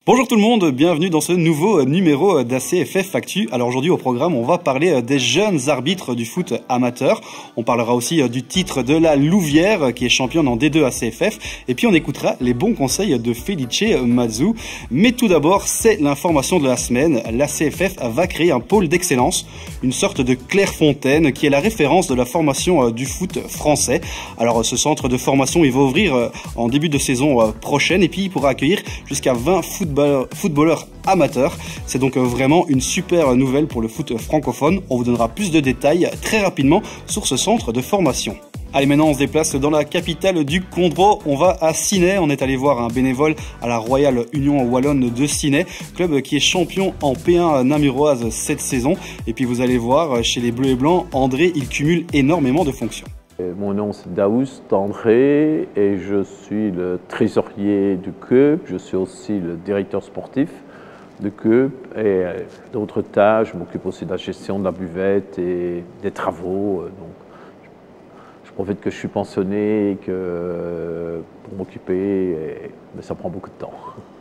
Bonjour tout le monde, bienvenue dans ce nouveau numéro d'ACFF Actu. Alors aujourd'hui au programme, on va parler des jeunes arbitres du foot amateur. On parlera aussi du titre de la Louvière qui est championne en D2 ACFF. Et puis on écoutera les bons conseils de Felice Mazou. Mais tout d'abord, c'est l'information de la semaine. L'ACFF va créer un pôle d'excellence, une sorte de Clairefontaine qui est la référence de la formation du foot français. Alors ce centre de formation, il va ouvrir en début de saison prochaine et puis il pourra accueillir jusqu'à 20 footballeurs amateurs. C'est donc vraiment une super nouvelle pour le foot francophone. On vous donnera plus de détails très rapidement sur ce centre de formation. Allez, maintenant on se déplace dans la capitale du Condro. On va à Ciney. On est allé voir un bénévole à la Royale Union Wallonne de Ciney, club qui est champion en P1 namuroise cette saison. Et puis vous allez voir, chez les Bleus et Blancs, André, il cumule énormément de fonctions. Mon nom c'est Daoust André et je suis le trésorier du club, je suis aussi le directeur sportif du club et d'autres tâches, je m'occupe aussi de la gestion de la buvette et des travaux. Donc je profite que je suis pensionné et que pour m'occuper, mais ça prend beaucoup de temps.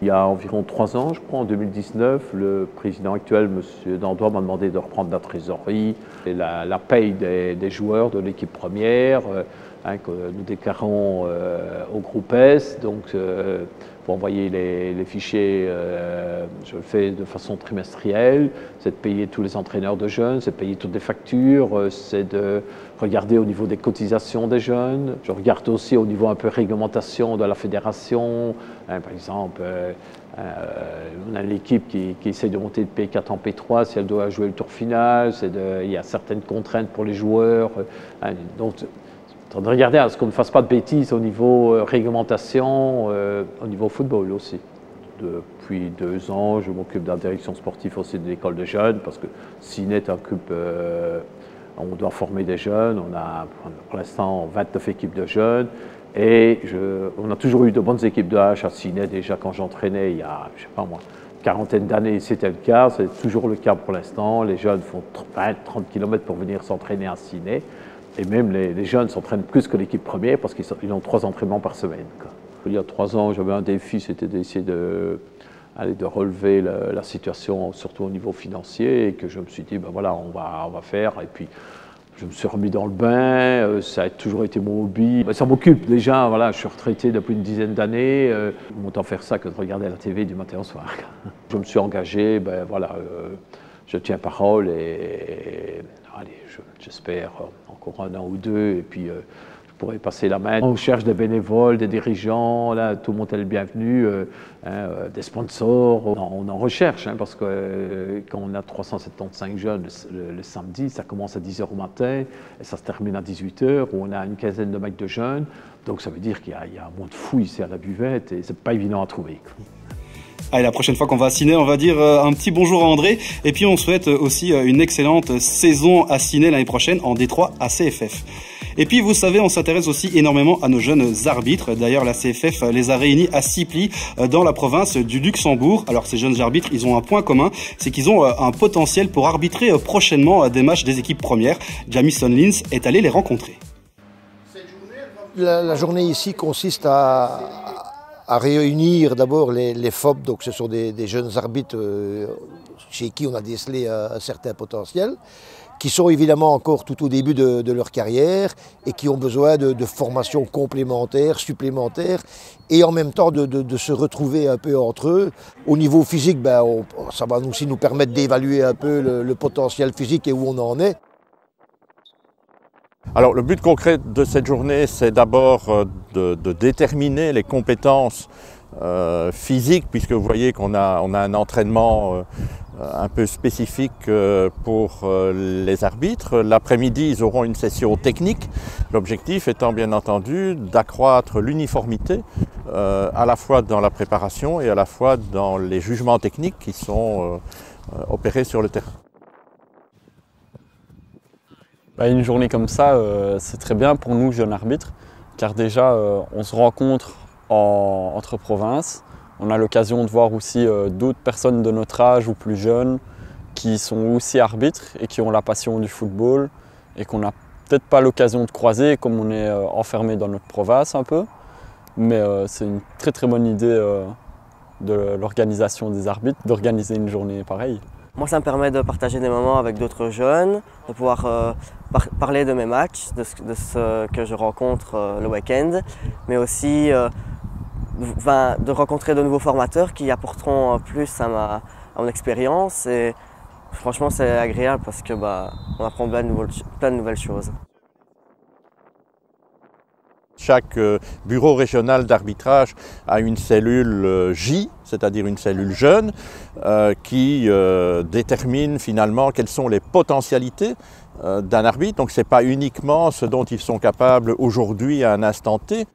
Il y a environ 3 ans, je crois, en 2019, le président actuel, M. Dandois, m'a demandé de reprendre la trésorerie et la paye des joueurs de l'équipe première, que nous déclarons au groupe S. Donc, pour envoyer les fichiers, je le fais de façon trimestrielle. C'est de payer tous les entraîneurs de jeunes, c'est de payer toutes les factures, c'est de regarder au niveau des cotisations des jeunes. Je regarde aussi au niveau un peu réglementation de la fédération. Par exemple, on a l'équipe qui essaie de monter de P4 en P3 si elle doit jouer le tour final. Il y a certaines contraintes pour les joueurs. Donc, de regarder à ce qu'on ne fasse pas de bêtises au niveau réglementation, au niveau football aussi. Depuis 2 ans, je m'occupe de la direction sportive aussi de l'école de jeunes parce que Ciney est un club, on doit former des jeunes. On a pour l'instant 29 équipes de jeunes et on a toujours eu de bonnes équipes de H à Ciney. Déjà quand j'entraînais il y a, je sais pas moi, quarantaine d'années, c'était le cas. C'est toujours le cas pour l'instant. Les jeunes font 20-30 km pour venir s'entraîner à Ciney. Et même les jeunes s'entraînent plus que l'équipe première parce qu'ils ont 3 entraînements par semaine. Il y a 3 ans, j'avais un défi, c'était d'essayer de relever la situation, surtout au niveau financier, et que je me suis dit, ben voilà, on va faire. Et puis, je me suis remis dans le bain, ça a toujours été mon hobby. Ben, ça m'occupe déjà, voilà, je suis retraité depuis une dizaine d'années. Autant faire ça que de regarder la TV du matin au soir. Je me suis engagé, ben voilà, je tiens parole et allez, j'espère encore 1 an ou 2 et puis je pourrai passer la main. On cherche des bénévoles, des dirigeants, là, tout le monde est le bienvenu, des sponsors. On en recherche parce que quand on a 375 jeunes le samedi, ça commence à 10 h au matin et ça se termine à 18 h où on a une quinzaine de mecs de jeunes. Donc ça veut dire qu'il y a un monde fou ici à la buvette et c'est pas évident à trouver. Allez, la prochaine fois qu'on va à Ciney, on va dire un petit bonjour à André. Et puis on souhaite aussi une excellente saison à Ciney l'année prochaine en D3 ACFF. Et puis vous savez, on s'intéresse aussi énormément à nos jeunes arbitres. D'ailleurs, la CFF les a réunis à Ciply dans la province du Luxembourg. Alors ces jeunes arbitres, ils ont un point commun, c'est qu'ils ont un potentiel pour arbitrer prochainement des matchs des équipes premières. Jamison Lins est allé les rencontrer. La journée ici consiste à réunir d'abord les FOB, donc ce sont des jeunes arbitres chez qui on a décelé un certain potentiel, qui sont évidemment encore tout au début de leur carrière et qui ont besoin de formations complémentaires, supplémentaires, et en même temps de se retrouver un peu entre eux. Au niveau physique, ça va aussi nous permettre d'évaluer un peu le potentiel physique et où on en est. Alors le but concret de cette journée, c'est d'abord de déterminer les compétences physiques, puisque vous voyez qu'on a un entraînement un peu spécifique pour les arbitres. L'après-midi, ils auront une session technique. L'objectif étant bien entendu d'accroître l'uniformité à la fois dans la préparation et à la fois dans les jugements techniques qui sont opérés sur le terrain. Une journée comme ça, c'est très bien pour nous, jeunes arbitres, car déjà, on se rencontre entre provinces. On a l'occasion de voir aussi d'autres personnes de notre âge ou plus jeunes qui sont aussi arbitres et qui ont la passion du football et qu'on n'a peut-être pas l'occasion de croiser comme on est enfermé dans notre province un peu. Mais c'est une très très bonne idée de l'organisation des arbitres d'organiser une journée pareille. Moi, ça me permet de partager des moments avec d'autres jeunes, de pouvoir parler de mes matchs, de ce que je rencontre le week-end, mais aussi de rencontrer de nouveaux formateurs qui apporteront plus à mon expérience. Et franchement, c'est agréable parce que on apprend plein de nouvelles choses. Chaque bureau régional d'arbitrage a une cellule J, c'est-à-dire une cellule jeune, qui détermine finalement quelles sont les potentialités d'un arbitre. Donc ce n'est pas uniquement ce dont ils sont capables aujourd'hui à un instant T.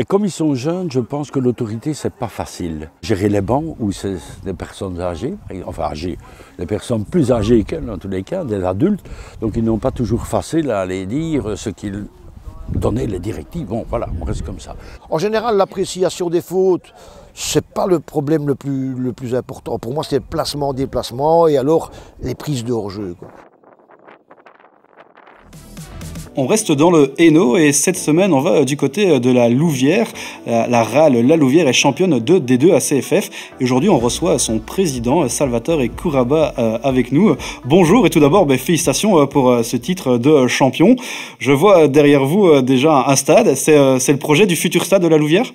Comme ils sont jeunes, je pense que l'autorité, c'est pas facile. Gérer les bancs où c'est des personnes âgées, enfin âgées, des personnes plus âgées qu'elles dans tous les cas, des adultes, donc ils n'ont pas toujours facile à aller dire ce qu'ils donnaient les directives. Bon, voilà, on reste comme ça. En général, l'appréciation des fautes, c'est pas le problème le plus important. Pour moi, c'est le placement, déplacement et alors les prises de hors-jeu, quoi. On reste dans le Hainaut et cette semaine, on va du côté de la Louvière. La RAL, la Louvière est championne de D2 à CFF. Et aujourd'hui, on reçoit son président, Salvatore Couraba, avec nous. Bonjour et tout d'abord, félicitations pour ce titre de champion. Je vois derrière vous déjà un stade. C'est le projet du futur stade de la Louvière ?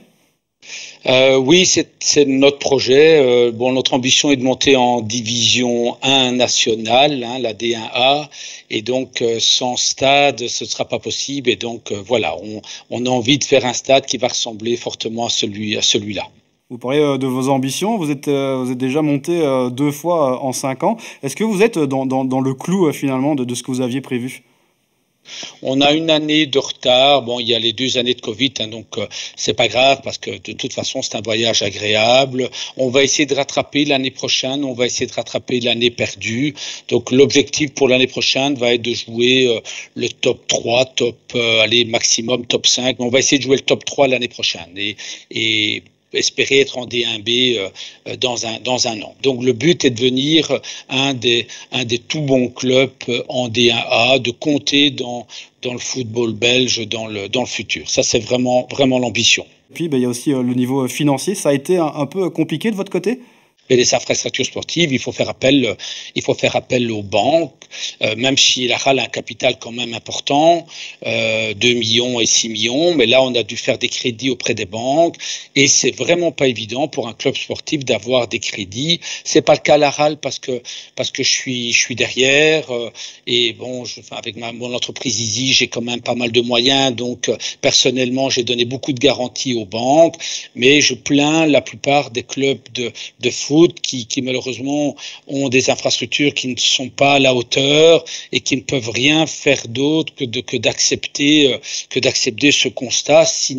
Oui, c'est notre projet. Notre ambition est de monter en division 1 nationale, la D1A, et donc sans stade, ce ne sera pas possible. Et donc voilà, on a envie de faire un stade qui va ressembler fortement à celui-là. Vous parlez de vos ambitions, vous êtes déjà monté 2 fois en 5 ans. Est-ce que vous êtes dans le clou finalement de ce que vous aviez prévu ? On a une année de retard. Il y a les 2 années de Covid, donc c'est pas grave parce que de toute façon c'est un voyage agréable. On va essayer de rattraper l'année prochaine. On va essayer de rattraper l'année perdue. Donc l'objectif pour l'année prochaine va être de jouer le top 3, maximum top 5. Mais on va essayer de jouer le top 3 l'année prochaine et espérer être en D1B dans un an. Donc le but est de devenir un des tout bons clubs en D1A, de compter dans le football belge dans le futur. Ça, c'est vraiment l'ambition. Et puis, il y a aussi le niveau financier. Ça a été un peu compliqué de votre côté ? Et les infrastructures sportives, il faut faire appel aux banques, même si la RAL a un capital quand même important, 2 millions et 6 millions, mais là on a dû faire des crédits auprès des banques et c'est vraiment pas évident pour un club sportif d'avoir des crédits. C'est pas le cas à la RAL parce que je suis derrière et avec mon entreprise Easy, j'ai quand même pas mal de moyens, donc personnellement j'ai donné beaucoup de garanties aux banques, mais je plains la plupart des clubs de foot qui malheureusement ont des infrastructures qui ne sont pas à la hauteur et qui ne peuvent rien faire d'autre que d'accepter ce constat, si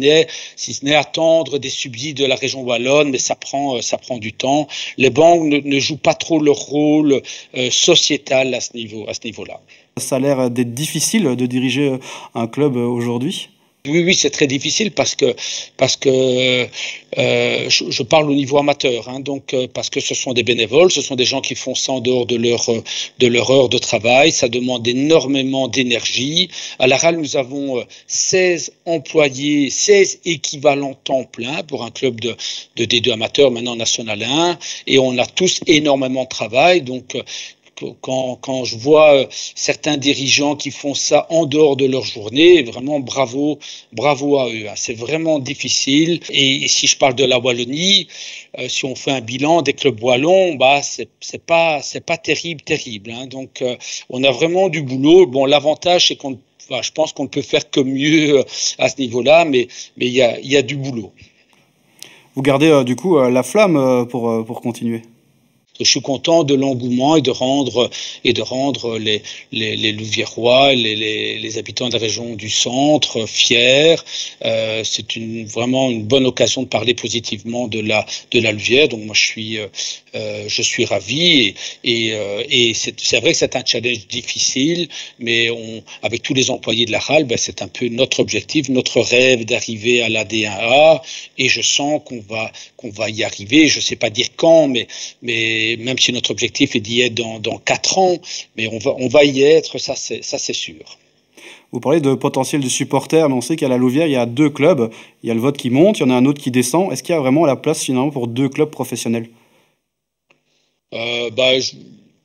ce n'est attendre des subsides de la région wallonne, mais ça prend du temps. Les banques ne jouent pas trop leur rôle sociétal à ce niveau-là. Ça a l'air d'être difficile de diriger un club aujourd'hui. Oui, c'est très difficile parce que je parle au niveau amateur, donc parce que ce sont des bénévoles, ce sont des gens qui font ça en dehors de leur heure de travail, ça demande énormément d'énergie. À la RAL, nous avons 16 employés, 16 équivalents temps plein pour un club de D2 amateur, maintenant National 1, et on a tous énormément de travail, donc quand je vois certains dirigeants qui font ça en dehors de leur journée, vraiment bravo à eux. C'est vraiment difficile. Et si je parle de la Wallonie, si on fait un bilan des clubs wallons, c'est pas terrible. Donc on a vraiment du boulot. L'avantage c'est je pense qu'on ne peut faire que mieux à ce niveau-là, mais il y a du boulot. Vous gardez du coup la flamme pour continuer. Je suis content de l'engouement et de rendre les Louviérois, les habitants de la région du centre fiers. C'est vraiment une bonne occasion de parler positivement de la Louvière. Donc moi je suis ravi et c'est vrai que c'est un challenge difficile, mais avec tous les employés de la RAL, c'est un peu notre objectif, notre rêve d'arriver à la D1A et je sens qu'on va y arriver. Je sais pas dire quand, mais même si notre objectif est d'y être dans 4 ans, mais on va y être, ça c'est sûr. Vous parlez de potentiel de supporters, mais on sait qu'à la Louvière, il y a 2 clubs. Il y a le vote qui monte, il y en a un autre qui descend. Est-ce qu'il y a vraiment la place finalement pour 2 clubs professionnels?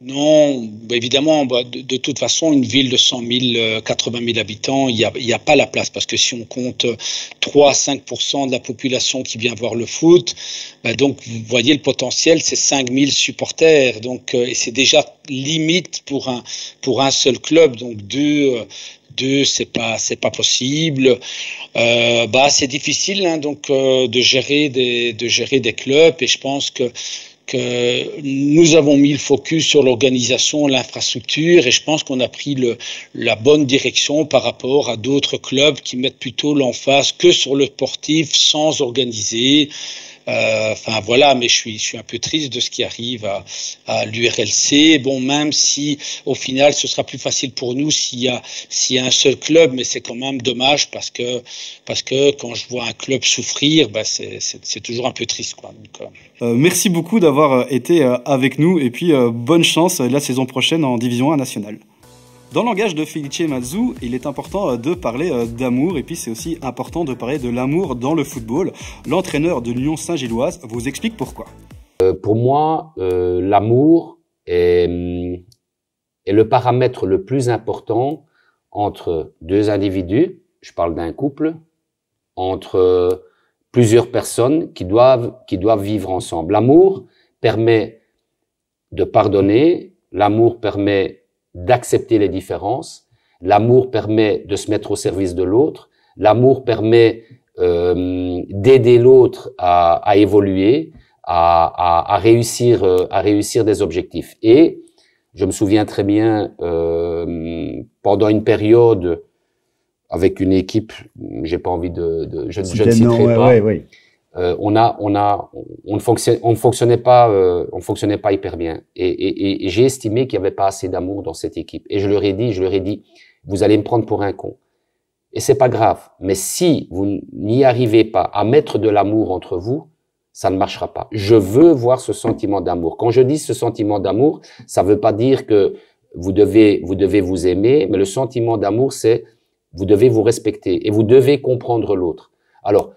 Non, évidemment, de toute façon, une ville de 100 000, 80 000 habitants, il y a pas la place, parce que si on compte 3 à 5% de la population qui vient voir le foot, donc vous voyez le potentiel, c'est 5 000 supporters, donc et c'est déjà limite pour un seul club, donc deux, c'est pas possible. C'est difficile, hein, donc de gérer des clubs, et je pense que nous avons mis le focus sur l'organisation, l'infrastructure, et je pense qu'on a pris la bonne direction par rapport à d'autres clubs qui mettent plutôt l'emphase que sur le sportif sans organiser. Voilà, mais je suis un peu triste de ce qui arrive à l'URLC. Bon, même si au final ce sera plus facile pour nous s'il y a un seul club, mais c'est quand même dommage parce que quand je vois un club souffrir, c'est toujours un peu triste, quoi. Donc, merci beaucoup d'avoir été avec nous, et puis bonne chance la saison prochaine en Division 1 nationale. Dans le langage de Felice Mazzu, il est important de parler d'amour, et puis c'est aussi important de parler de l'amour dans le football. L'entraîneur de l'Union Saint-Gilloise vous explique pourquoi. Pour moi, l'amour est le paramètre le plus important entre 2 individus, je parle d'un couple, entre plusieurs personnes qui doivent vivre ensemble. L'amour permet de pardonner, l'amour permet d'accepter les différences, l'amour permet de se mettre au service de l'autre, l'amour permet d'aider l'autre à évoluer, à réussir des objectifs. Et je me souviens très bien, pendant une période avec une équipe, j'ai pas envie je ne citerai pas. On ne fonctionnait pas hyper bien. Et j'ai estimé qu'il n'y avait pas assez d'amour dans cette équipe. Et je leur ai dit, vous allez me prendre pour un con. Et c'est pas grave. Mais si vous n'y arrivez pas à mettre de l'amour entre vous, ça ne marchera pas. Je veux voir ce sentiment d'amour. Quand je dis ce sentiment d'amour, ça veut pas dire que vous devez vous aimer, mais le sentiment d'amour, c'est vous devez vous respecter et vous devez comprendre l'autre. Alors,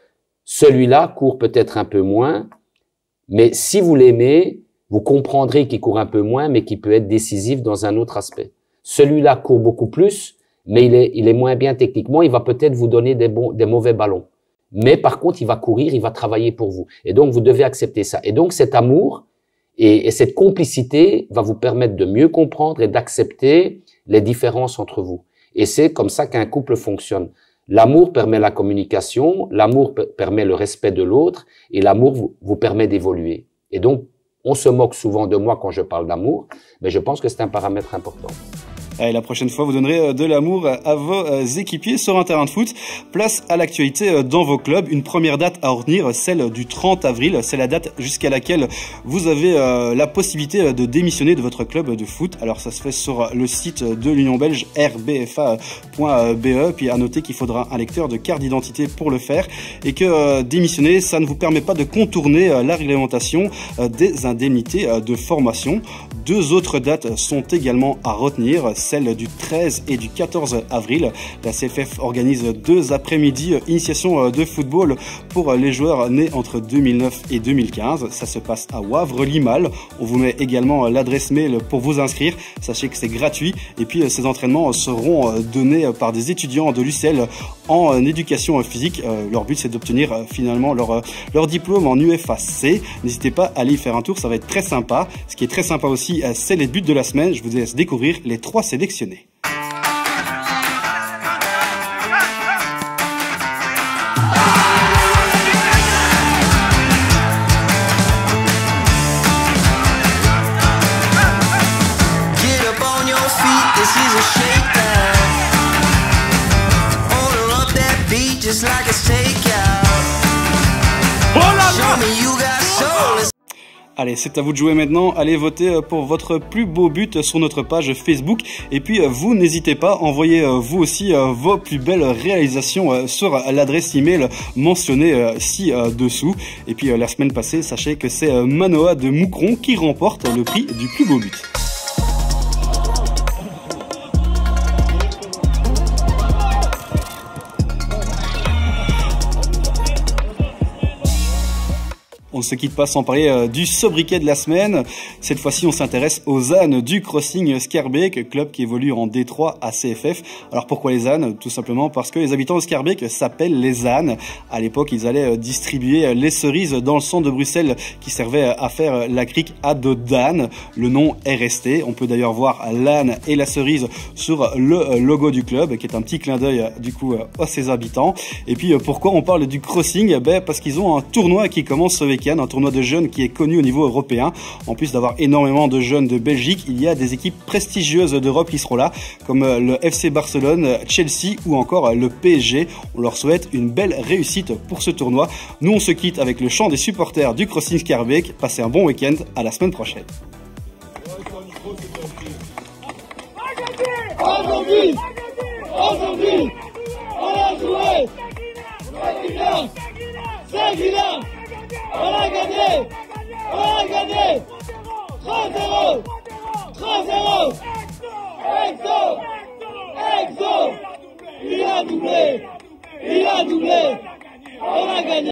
celui-là court peut-être un peu moins, mais si vous l'aimez, vous comprendrez qu'il court un peu moins, mais qu'il peut être décisif dans un autre aspect. Celui-là court beaucoup plus, mais il est moins bien techniquement, il va peut-être vous donner des mauvais ballons. Mais par contre, il va courir, il va travailler pour vous. Et donc, vous devez accepter ça. Et donc, cet amour et cette complicité va vous permettre de mieux comprendre et d'accepter les différences entre vous. Et c'est comme ça qu'un couple fonctionne. L'amour permet la communication, l'amour permet le respect de l'autre, et l'amour vous permet d'évoluer. Et donc, on se moque souvent de moi quand je parle d'amour, mais je pense que c'est un paramètre important. Et la prochaine fois, vous donnerez de l'amour à vos équipiers sur un terrain de foot. Place à l'actualité dans vos clubs. Une première date à retenir, celle du 30 avril. C'est la date jusqu'à laquelle vous avez la possibilité de démissionner de votre club de foot. Alors ça se fait sur le site de l'Union belge rbfa.be. Puis à noter qu'il faudra un lecteur de carte d'identité pour le faire. Et que démissionner, ça ne vous permet pas de contourner la réglementation des indemnités de formation. 2 autres dates sont également à retenir, celle du 13 et du 14 avril. La CFF organise 2 après-midi initiation de football pour les joueurs nés entre 2009 et 2015. Ça se passe à Wavre-Limal. On vous met également l'adresse mail pour vous inscrire. Sachez que c'est gratuit. Et puis ces entraînements seront donnés par des étudiants de l'UCL en éducation physique. Leur but, c'est d'obtenir finalement leur diplôme en UFAC. N'hésitez pas à aller y faire un tour, ça va être très sympa. Ce qui est très sympa aussi, c'est les buts de la semaine. Je vous laisse découvrir les 3 sélectionnés. Allez, c'est à vous de jouer maintenant. Allez voter pour votre plus beau but sur notre page Facebook. Et puis, vous n'hésitez pas, envoyez vous aussi vos plus belles réalisations sur l'adresse email mentionnée ci-dessous. Et puis, la semaine passée, sachez que c'est Manoa de Moucron qui remporte le prix du plus beau but. On ne se quitte pas sans parler du sobriquet de la semaine. Cette fois-ci, on s'intéresse aux ânes du Crossing Schaerbeek, club qui évolue en D3 à CFF. Alors pourquoi les ânes? Tout simplement parce que les habitants de Schaerbeek s'appellent les ânes. À l'époque, ils allaient distribuer les cerises dans le centre de Bruxelles qui servait à faire la crique à dos d'âne. Le nom est resté. On peut d'ailleurs voir l'âne et la cerise sur le logo du club, qui est un petit clin d'œil du coup à ses habitants. Et puis pourquoi on parle du Crossing? Parce qu'ils ont un tournoi qui commence ce week-end, un tournoi de jeunes qui est connu au niveau européen. En plus d'avoir énormément de jeunes de Belgique, il y a des équipes prestigieuses d'Europe qui seront là, comme le FC Barcelone, Chelsea ou encore le PSG. On leur souhaite une belle réussite pour ce tournoi. Nous, on se quitte avec le chant des supporters du Crossing Schaerbeek. Passez un bon week-end, à la semaine prochaine. Aujourd'hui, on a joué. C'est Guilain. On a gagné 3-0. Exo. Il a doublé. On a gagné.